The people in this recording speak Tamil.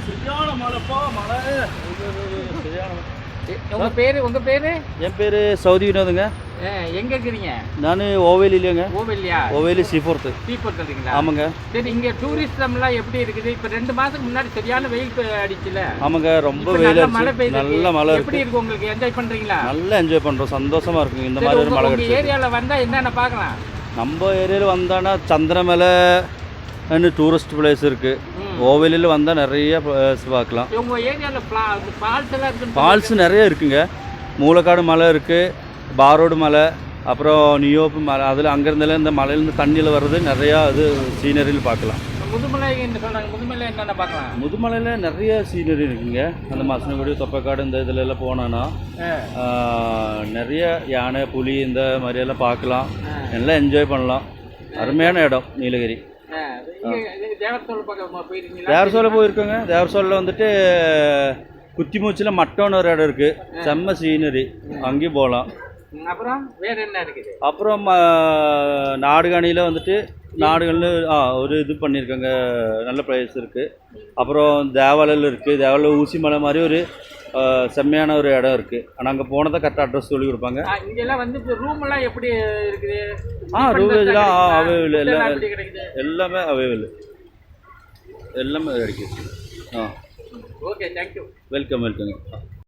சரியான மழைப்பா, மழை. சரியான. உங்க பேரு? என் பேரு சவுதி வினோதுங்க. எங்க இருக்கிறீங்க? நான் ஓவேலிலங்க. ஓவேலியா? ஓவேலி சீஃபோர்த்து. சீஃபோர்த் இருக்கீங்களா? ஆமாங்க. சரி, இங்க டூரிஸ்டம்லாம் எப்படி இருக்குது? இப்ப 2 மாசத்துக்கு முன்னாடி சரியான வெயில் அடிச்சுல. ஆமாங்க, ரொம்ப வெயில் அடிச்சு. நல்ல மழை எப்படி இருக்கு உங்களுக்கு? என்ஜாய் பண்றீங்களா? நல்லா என்ஜாய் பண்றோம், சந்தோஷமா இருக்குங்க. இந்த மாதிரி ஒரு மழை கிடைச்சு. ஏரியால வந்தா என்னென்ன பார்க்கலாம்? நம்ம ஏரியாவில் வந்தானா சந்திரமலை டூரிஸ்ட் பிளேஸ் இருக்கு. ஓவேலியில் வந்தால் நிறைய பார்க்கலாம். உங்க ஏரியால ஃபால்ஸ் எல்லாம் இருக்கு? ஃபால்ஸ் நிறைய இருக்குங்க. மூலக்காடு மலை இருக்கு, பாரோடு மலை, அப்புறம் நியோப்பு மலை. அதில் அங்கேருந்தால இந்த மலையிலேருந்து தண்ணியில் வர்றது நிறையா இது சீனரியில் பார்க்கலாம். முதுமலை சொல்றாங்க, முதுமலை என்னென்ன பார்க்கலாம்? முதுமலையில் நிறைய சீனரி இருக்குங்க. அந்த மசனகுடி, தொப்பக்காடு இந்த இதில் எல்லாம் போனோன்னா நிறைய யானை, புலி இந்த மாதிரியெல்லாம் பார்க்கலாம். நல்லா என்ஜாய் பண்ணலாம். அருமையான இடம் நீலகிரி. தேவரசோலை போயிருக்கோங்க. தேவரசோலில் வந்துட்டு குத்திமூச்சில் மட்டோன்னு ஒரு இடம் இருக்குது, செம்ம சீனரி, அங்கேயும் போகலாம். அப்புறம் வேறு என்ன இருக்குது? அப்புறம் நாடுகாணியில் வந்துட்டு நாடுகள்னு ஒரு இது பண்ணியிருக்காங்க, நல்ல பிளேஸ் இருக்குது. அப்புறம் தேவாலையில் இருக்குது. தேவாலையில் ஊசி மலை மாதிரி ஒரு செம்மையான ஒரு இடம் இருக்குது. ஆனால் அங்கே போனதை கரெக்டாக அட்ரஸ் சொல்லி கொடுப்பாங்க. இங்கெல்லாம் வந்து ரூமெல்லாம் எப்படி இருக்குது? ரூமெல்லாம் அவைலபிள், எல்லாமே அவைலபிள், எல்லாமே கிடைக்குது. Okay, thank you. வெல்கம்.